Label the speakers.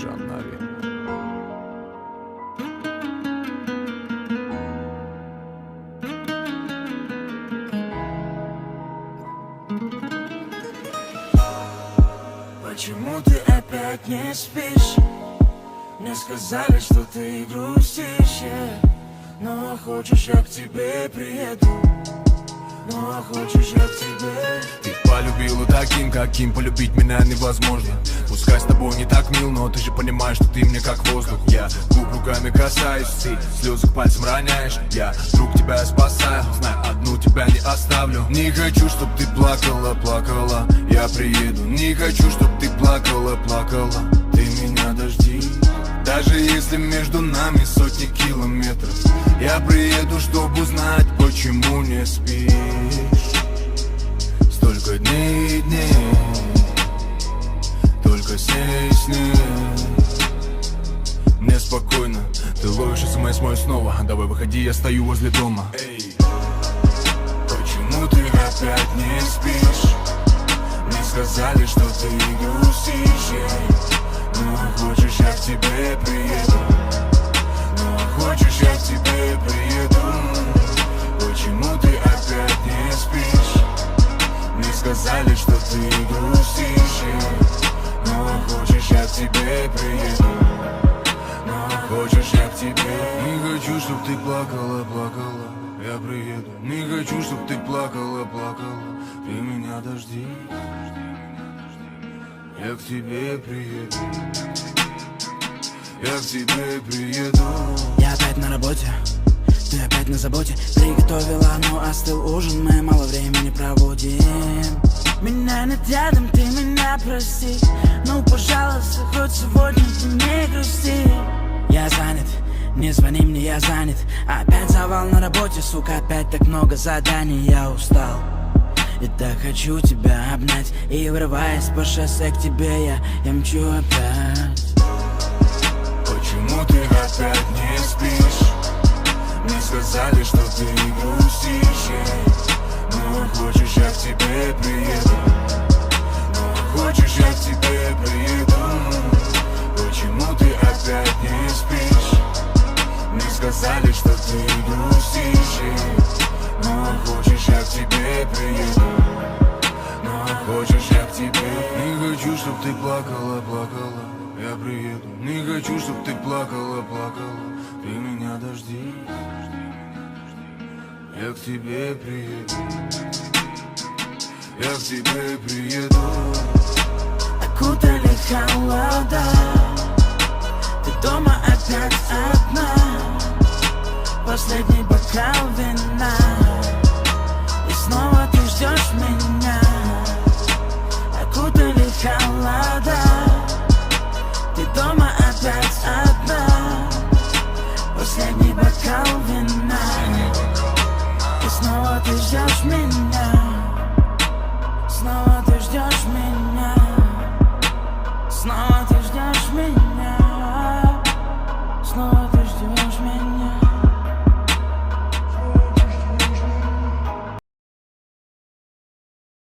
Speaker 1: Джаннави.
Speaker 2: Почему ты опять не спишь? Мне сказали, что ты грустишь, но хочешь, я к тебе приеду. Ну а хочешь, я к тебе.
Speaker 3: Ты полюбила таким, каким полюбить меня невозможно. Пускай с тобой не так мил, но ты же понимаешь, что ты мне как воздух. Я губ руками касаюсь, ты слезы к пальцам роняешь. Я друг тебя спасаю, знаю, одну тебя не оставлю. Не хочу, чтоб ты плакала, плакала, я приеду. Не хочу, чтоб ты плакала, плакала, ты меня дожди. Даже если между нами сотни километров, я приеду, чтобы узнать, почему не спишь. Столько дней и дней, только с ней. Мне спокойно, ты ловишь смс мой снова. Давай выходи, я стою возле дома.
Speaker 2: Эй, почему ты опять не спишь? Мне сказали, что ты грустишь, ну хочешь, я к тебе приеду. Ну хочешь, я к тебе приеду. Почему ты опять не спишь? Мне сказали, что ты грустишь, ну хочешь, я к тебе приеду. Ну хочешь, я к тебе.
Speaker 3: Не хочу, чтоб ты плакала, плакала, я приеду. Не хочу, чтоб ты плакала, плакала, ты меня дожди. Я к тебе приеду. Я к тебе приеду.
Speaker 4: Я опять на работе, ты опять на заботе. Приготовила, но остыл ужин, мы мало времени проводим. Меня нет рядом, ты меня прости. Ну, пожалуйста, хоть сегодня ты не грусти. Я занят, не звони мне, я занят. Опять завал на работе, сука, опять так много заданий. Я устал и так хочу тебя обнять. И врываясь по шоссе к тебе, я мчу опять.
Speaker 2: Почему ты опять не спишь? Мне сказали, что ты грустишь, ну хочешь, я к тебе приеду. Ну хочешь, я к тебе приеду. Почему ты опять не спишь? Мне сказали, что ты грустишь, ну хочешь, я к тебе приеду. Ну хочешь, я к тебе.
Speaker 3: Не хочу, чтоб ты плакала, плакала, я приеду. Не хочу, чтоб ты плакала, плакала, ты меня дожди. Я к тебе приеду. Я к тебе приеду.
Speaker 4: Окутали холода, ты дома опять одна. Последний бокал вина, и снова ты ждешь меня. Окутали холода, ты дома опять одна. Последний бокал вина, и снова ты ждешь меня.